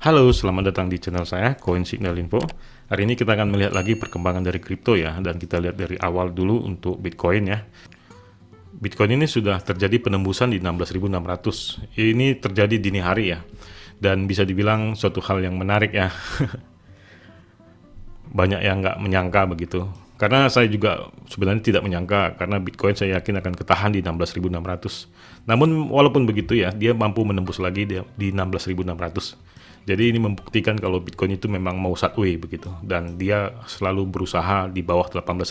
Halo, selamat datang di channel saya, Coin Signal Info. Hari ini kita akan melihat lagi perkembangan dari kripto ya, dan kita lihat dari awal dulu untuk Bitcoin ya. Bitcoin ini sudah terjadi penembusan di 16.600. Ini terjadi dini hari ya, dan bisa dibilang suatu hal yang menarik ya. Banyak yang nggak menyangka begitu. Karena saya juga sebenarnya tidak menyangka, karena Bitcoin saya yakin akan ketahan di 16.600. Namun walaupun begitu ya, dia mampu menembus lagi di 16.600. Jadi ini membuktikan kalau Bitcoin itu memang mau sideways begitu, dan dia selalu berusaha di bawah 18.000.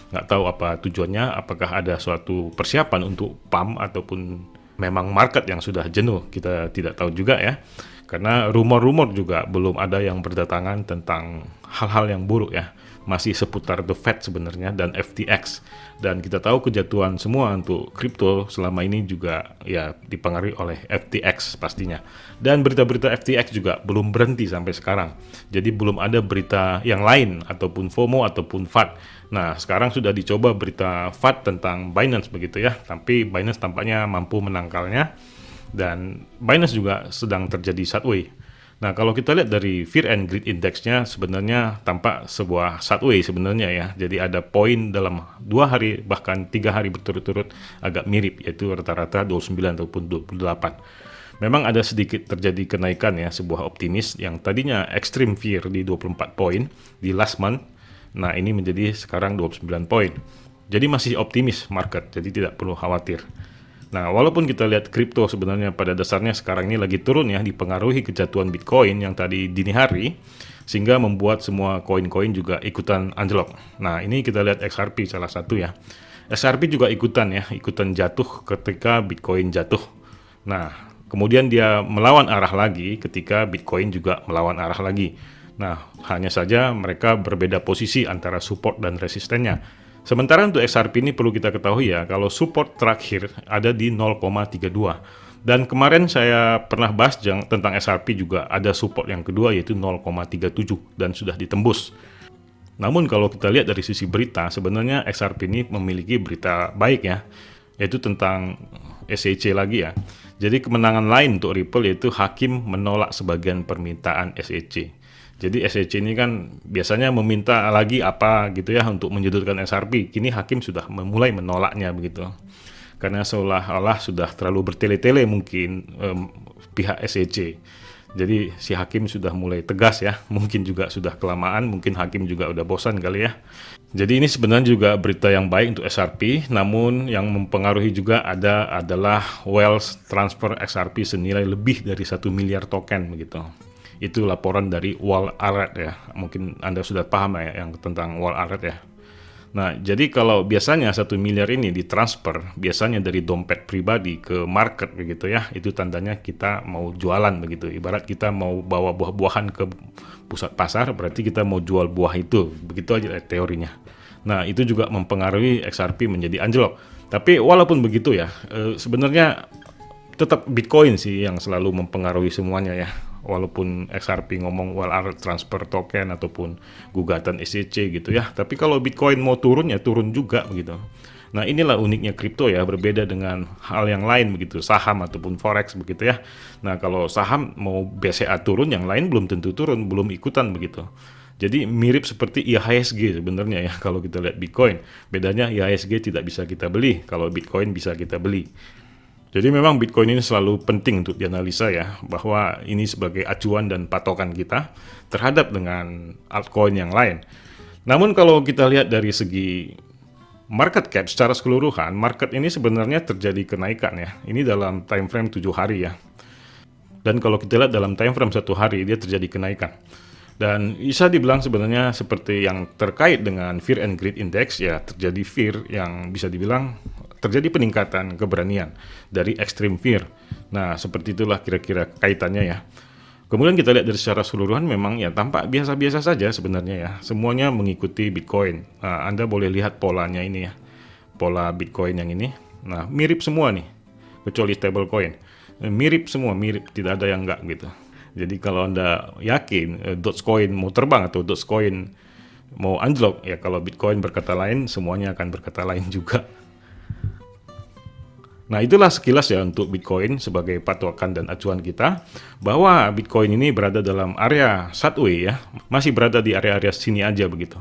Nggak tahu apa tujuannya, apakah ada suatu persiapan untuk pump ataupun memang market yang sudah jenuh, kita tidak tahu juga ya. Karena rumor-rumor juga belum ada yang berdatangan tentang hal-hal yang buruk ya. Masih seputar The Fed sebenarnya dan FTX. Dan kita tahu kejatuhan semua untuk kripto selama ini juga ya dipengaruhi oleh FTX pastinya. Dan berita-berita FTX juga belum berhenti sampai sekarang. Jadi belum ada berita yang lain ataupun FOMO ataupun FUD. Nah, sekarang sudah dicoba berita FUD tentang Binance begitu ya. Tapi Binance tampaknya mampu menangkalnya. Dan Binance juga sedang terjadi sideways. Nah, kalau kita lihat dari Fear and Greed Index-nya sebenarnya tampak sebuah sideways sebenarnya ya. Jadi ada poin dalam 2 hari bahkan 3 hari berturut-turut agak mirip, yaitu rata-rata 29 ataupun 28. Memang ada sedikit terjadi kenaikan ya, sebuah optimis yang tadinya extreme fear di 24 poin di last month. Nah, ini menjadi sekarang 29 poin. Jadi masih optimis market, jadi tidak perlu khawatir. Nah, walaupun kita lihat kripto sebenarnya pada dasarnya sekarang ini lagi turun ya, dipengaruhi kejatuhan Bitcoin yang tadi dini hari, sehingga membuat semua koin-koin juga ikutan anjlok. Nah, ini kita lihat XRP salah satu ya. XRP juga ikutan ya, ikutan jatuh ketika Bitcoin jatuh. Nah, kemudian dia melawan arah lagi ketika Bitcoin juga melawan arah lagi. Nah, hanya saja mereka berbeda posisi antara support dan resistennya. Sementara untuk XRP ini perlu kita ketahui ya, kalau support terakhir ada di 0,32. Dan kemarin saya pernah bahas tentang XRP juga ada support yang kedua yaitu 0,37 dan sudah ditembus. Namun kalau kita lihat dari sisi berita, sebenarnya XRP ini memiliki berita baik ya, yaitu tentang SEC lagi ya. Jadi kemenangan lain untuk Ripple yaitu hakim menolak sebagian permintaan SEC. Jadi SEC ini kan biasanya meminta lagi apa gitu ya untuk menyudutkan XRP. Kini hakim sudah mulai menolaknya begitu. Karena seolah-olah sudah terlalu bertele-tele mungkin pihak SEC. Jadi si hakim sudah mulai tegas ya. Mungkin juga sudah kelamaan, mungkin hakim juga udah bosan kali ya. Jadi ini sebenarnya juga berita yang baik untuk XRP, namun yang mempengaruhi juga adalah wealth transfer XRP senilai lebih dari 1 miliar token begitu. Itu laporan dari Walmart ya. Mungkin Anda sudah paham ya yang tentang Walmart ya. Nah, jadi kalau biasanya 1 miliar ini ditransfer, biasanya dari dompet pribadi ke market begitu ya, itu tandanya kita mau jualan begitu. Ibarat kita mau bawa buah-buahan ke pusat pasar, berarti kita mau jual buah itu. Begitu aja teorinya. Nah, itu juga mempengaruhi XRP menjadi anjlok. Tapi walaupun begitu ya, sebenarnya tetap Bitcoin sih yang selalu mempengaruhi semuanya ya. Walaupun XRP ngomong Walmart transfer token ataupun gugatan SEC gitu ya. Tapi kalau Bitcoin mau turun ya turun juga begitu. Nah, inilah uniknya kripto ya, berbeda dengan hal yang lain begitu, saham ataupun forex begitu ya. Nah, kalau saham mau BCA turun, yang lain belum tentu turun, belum ikutan begitu. Jadi mirip seperti IHSG sebenarnya ya kalau kita lihat Bitcoin. Bedanya IHSG tidak bisa kita beli, kalau Bitcoin bisa kita beli. Jadi memang Bitcoin ini selalu penting untuk dianalisa ya, bahwa ini sebagai acuan dan patokan kita terhadap dengan altcoin yang lain. Namun kalau kita lihat dari segi market cap secara keseluruhan, market ini sebenarnya terjadi kenaikan ya. Ini dalam time frame 7 hari ya. Dan kalau kita lihat dalam time frame 1 hari, dia terjadi kenaikan. Dan bisa dibilang sebenarnya seperti yang terkait dengan Fear and Greed Index ya, terjadi fear yang bisa dibilang terjadi peningkatan keberanian dari extreme fear. Nah, seperti itulah kira-kira kaitannya ya. Kemudian kita lihat dari secara keseluruhan memang ya tampak biasa-biasa saja sebenarnya ya. Semuanya mengikuti Bitcoin. Nah, Anda boleh lihat polanya ini ya. Pola Bitcoin yang ini. Nah, mirip semua nih. Kecuali stablecoin. Mirip semua, mirip. Tidak ada yang enggak gitu. Jadi kalau Anda yakin Dogecoin mau terbang atau Dogecoin mau anjlok, ya kalau Bitcoin berkata lain, semuanya akan berkata lain juga. Nah, itulah sekilas ya untuk Bitcoin sebagai patokan dan acuan kita, bahwa Bitcoin ini berada dalam area sideways ya, masih berada di area-area sini aja begitu.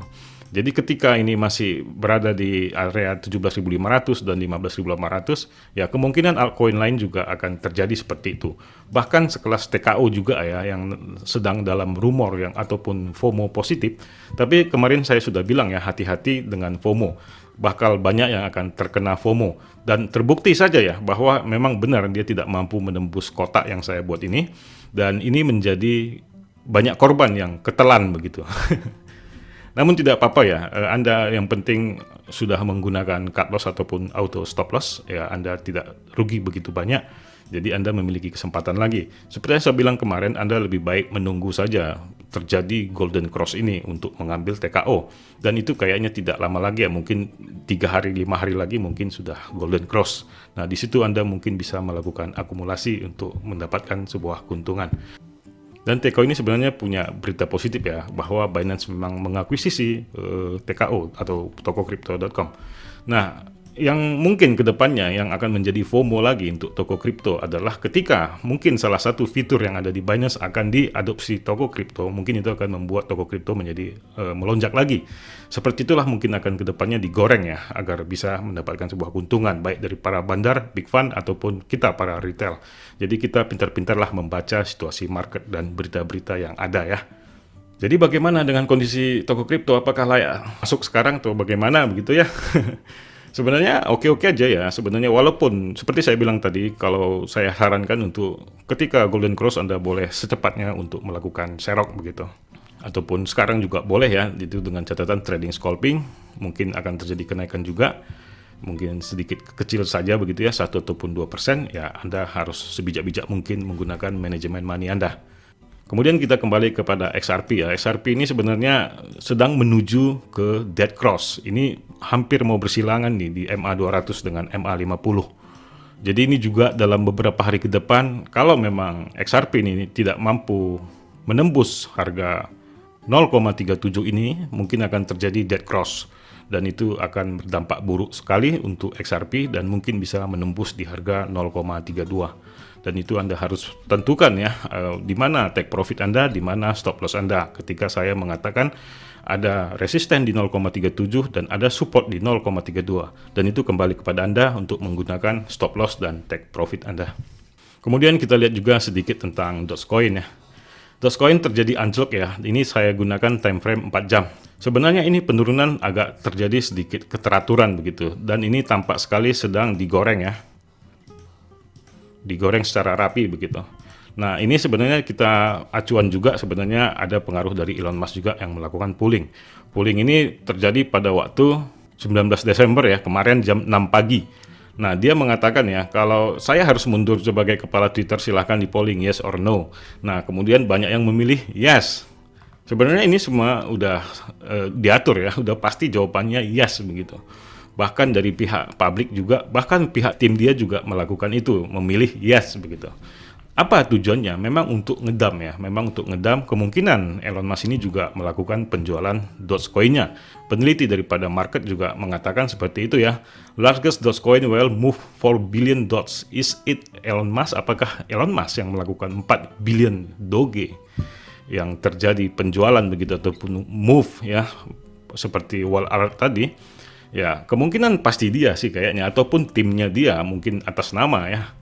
Jadi ketika ini masih berada di area 17.500 dan 15.800, ya kemungkinan altcoin lain juga akan terjadi seperti itu. Bahkan sekelas TKO juga ya, yang sedang dalam rumor yang ataupun FOMO positif. Tapi kemarin saya sudah bilang ya, hati-hati dengan FOMO. Bakal banyak yang akan terkena FOMO. Dan terbukti saja ya, bahwa memang benar dia tidak mampu menembus kotak yang saya buat ini. Dan ini menjadi banyak korban yang ketelan begitu. Namun tidak apa-apa ya, Anda yang penting sudah menggunakan cut loss ataupun auto stop loss, ya Anda tidak rugi begitu banyak, jadi Anda memiliki kesempatan lagi. Seperti yang saya bilang kemarin, Anda lebih baik menunggu saja terjadi golden cross ini untuk mengambil TKO. Dan itu kayaknya tidak lama lagi ya, mungkin 3 hari, 5 hari lagi mungkin sudah golden cross. Nah di situ Anda mungkin bisa melakukan akumulasi untuk mendapatkan sebuah keuntungan. Dan TKO ini sebenarnya punya berita positif ya, bahwa Binance memang mengakuisisi TKO atau tokocrypto.com. Nah, yang mungkin kedepannya yang akan menjadi FOMO lagi untuk toko kripto adalah ketika mungkin salah satu fitur yang ada di Binance akan diadopsi toko kripto, mungkin itu akan membuat toko kripto menjadi melonjak lagi. Seperti itulah mungkin akan kedepannya digoreng ya, agar bisa mendapatkan sebuah keuntungan baik dari para bandar, big fund, ataupun kita para retail. Jadi kita pintar-pintarlah membaca situasi market dan berita-berita yang ada ya. Jadi bagaimana dengan kondisi toko kripto? Apakah layak masuk sekarang atau bagaimana begitu ya? Sebenarnya oke-oke aja ya, sebenarnya walaupun seperti saya bilang tadi, kalau saya sarankan untuk ketika golden cross Anda boleh secepatnya untuk melakukan serok begitu. Ataupun sekarang juga boleh ya, itu dengan catatan trading scalping, mungkin akan terjadi kenaikan juga, mungkin sedikit kecil saja begitu ya, 1 ataupun 2%, ya Anda harus sebijak-bijak mungkin menggunakan manajemen money Anda. Kemudian kita kembali kepada XRP ya. XRP ini sebenarnya sedang menuju ke dead cross. Ini hampir mau bersilangan nih di MA200 dengan MA50. Jadi ini juga dalam beberapa hari ke depan, kalau memang XRP ini tidak mampu menembus harga 0,37 ini, mungkin akan terjadi dead cross. Dan itu akan berdampak buruk sekali untuk XRP dan mungkin bisa menembus di harga 0,32. Dan itu Anda harus tentukan ya, di mana take profit Anda, di mana stop loss Anda. Ketika saya mengatakan ada resisten di 0,37 dan ada support di 0,32. Dan itu kembali kepada Anda untuk menggunakan stop loss dan take profit Anda. Kemudian kita lihat juga sedikit tentang Dogecoin ya. Dogecoin terjadi anjlok ya, ini saya gunakan time frame 4 jam. Sebenarnya ini penurunan agak terjadi sedikit keteraturan begitu. Dan ini tampak sekali sedang digoreng ya. Digoreng secara rapi begitu. Nah ini sebenarnya kita acuan juga, sebenarnya ada pengaruh dari Elon Musk juga yang melakukan pooling. Pooling ini terjadi pada waktu 19 Desember ya, kemarin jam 6 pagi. Nah dia mengatakan ya, kalau saya harus mundur sebagai kepala Twitter silahkan di polling yes or no. Nah kemudian banyak yang memilih yes. Sebenarnya ini semua udah diatur ya, udah pasti jawabannya yes begitu. Bahkan dari pihak publik juga, bahkan pihak tim dia juga melakukan itu, memilih yes begitu. Apa tujuannya? Memang untuk ngedam ya, memang untuk ngedam. Kemungkinan Elon Musk ini juga melakukan penjualan Dogecoin-nya. Peneliti daripada market juga mengatakan seperti itu ya. Largest Dogecoin will move 4 billion dots. Is it Elon Musk? Apakah Elon Musk yang melakukan 4 billion Doge yang terjadi penjualan begitu ataupun move ya, seperti wall art tadi? Ya, kemungkinan pasti dia sih kayaknya, ataupun timnya dia mungkin atas nama ya.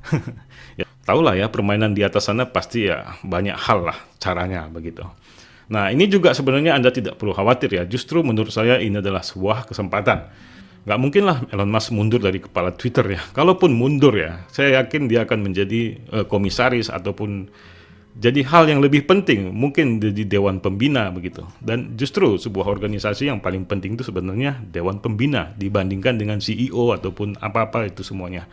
Ya, tahulah ya, permainan di atas sana pasti ya banyak hal lah caranya begitu. Nah, ini juga sebenarnya Anda tidak perlu khawatir ya. Justru menurut saya ini adalah sebuah kesempatan. Nggak mungkin lah Elon Musk mundur dari kepala Twitter ya. Kalaupun mundur ya, saya yakin dia akan menjadi komisaris ataupun jadi hal yang lebih penting, mungkin di Dewan Pembina begitu. Dan justru sebuah organisasi yang paling penting itu sebenarnya Dewan Pembina dibandingkan dengan CEO ataupun apa-apa itu semuanya.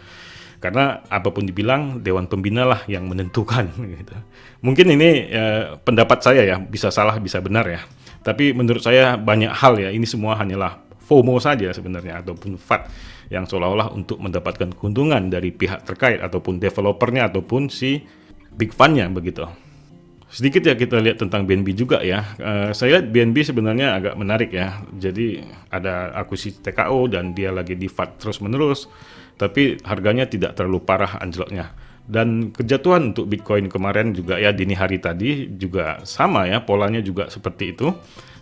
Karena apapun dibilang, Dewan Pembina lah yang menentukan gitu. Mungkin ini pendapat saya ya, bisa salah bisa benar ya. Tapi menurut saya banyak hal ya, ini semua hanyalah FOMO saja sebenarnya, ataupun FUD yang seolah-olah untuk mendapatkan keuntungan dari pihak terkait ataupun developernya ataupun si big fund-nya begitu. Sedikit ya kita lihat tentang BNB juga ya. Saya lihat BNB sebenarnya agak menarik ya. Jadi ada akuisisi TKO dan dia lagi di FUD terus-menerus. tapi harganya tidak terlalu parah anjloknya. Dan kejatuhan untuk Bitcoin kemarin juga ya dini hari tadi juga sama ya, polanya juga seperti itu.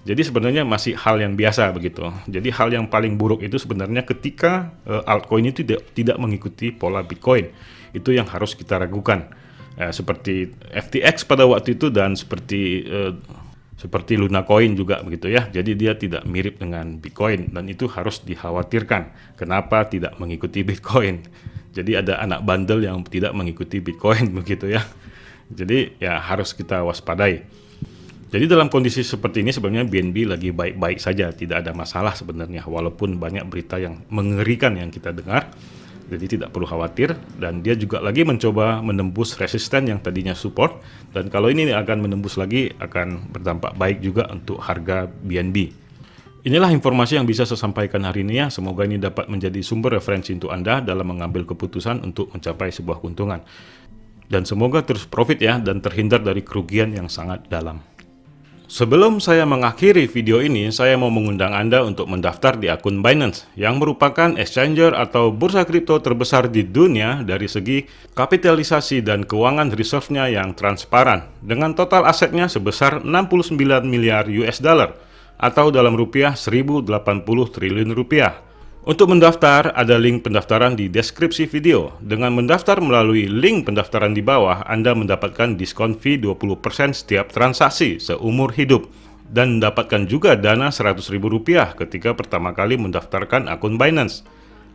Jadi sebenarnya masih hal yang biasa begitu. Jadi hal yang paling buruk itu sebenarnya ketika altcoin itu tidak mengikuti pola Bitcoin. Itu yang harus kita ragukan. Seperti FTX pada waktu itu dan seperti Luna Coin juga begitu ya. Jadi dia tidak mirip dengan Bitcoin dan itu harus dikhawatirkan. Kenapa tidak mengikuti Bitcoin? Jadi ada anak bandel yang tidak mengikuti Bitcoin begitu ya. Jadi ya harus kita waspadai. Jadi dalam kondisi seperti ini sebenarnya BNB lagi baik-baik saja, tidak ada masalah sebenarnya, walaupun banyak berita yang mengerikan yang kita dengar. Jadi tidak perlu khawatir, dan dia juga lagi mencoba menembus resisten yang tadinya support, dan kalau ini akan menembus lagi akan berdampak baik juga untuk harga BNB. Inilah informasi yang bisa saya sampaikan hari ini ya, semoga ini dapat menjadi sumber referensi untuk Anda dalam mengambil keputusan untuk mencapai sebuah keuntungan. Dan semoga terus profit ya, dan terhindar dari kerugian yang sangat dalam. Sebelum saya mengakhiri video ini, saya mau mengundang Anda untuk mendaftar di akun Binance, yang merupakan exchanger atau bursa kripto terbesar di dunia dari segi kapitalisasi dan keuangan reserve-nya yang transparan, dengan total asetnya sebesar 69 miliar US dollar, atau dalam rupiah 1080 triliun rupiah. Untuk mendaftar, ada link pendaftaran di deskripsi video. Dengan mendaftar melalui link pendaftaran di bawah, Anda mendapatkan diskon fee 20% setiap transaksi seumur hidup. Dan mendapatkan juga dana Rp100.000 ketika pertama kali mendaftarkan akun Binance.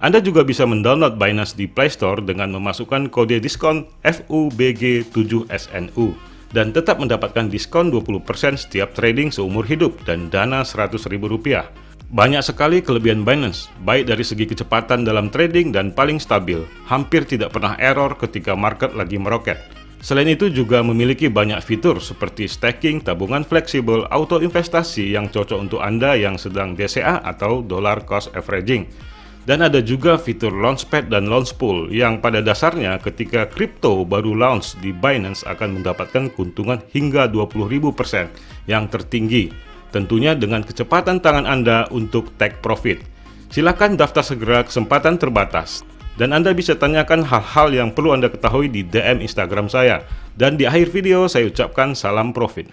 Anda juga bisa mendownload Binance di Play Store dengan memasukkan kode diskon FUBG7SNU. Dan tetap mendapatkan diskon 20% setiap trading seumur hidup dan dana Rp100.000. Banyak sekali kelebihan Binance, baik dari segi kecepatan dalam trading dan paling stabil, hampir tidak pernah error ketika market lagi meroket. Selain itu juga memiliki banyak fitur seperti staking, tabungan fleksibel, auto investasi yang cocok untuk Anda yang sedang DCA atau dollar cost averaging. Dan ada juga fitur Launchpad dan Launchpool yang pada dasarnya ketika kripto baru launch di Binance akan mendapatkan keuntungan hingga 20.000% yang tertinggi. Tentunya dengan kecepatan tangan Anda untuk take profit. Silakan daftar segera, kesempatan terbatas. Dan Anda bisa tanyakan hal-hal yang perlu Anda ketahui di DM Instagram saya. Dan di akhir video saya ucapkan salam profit.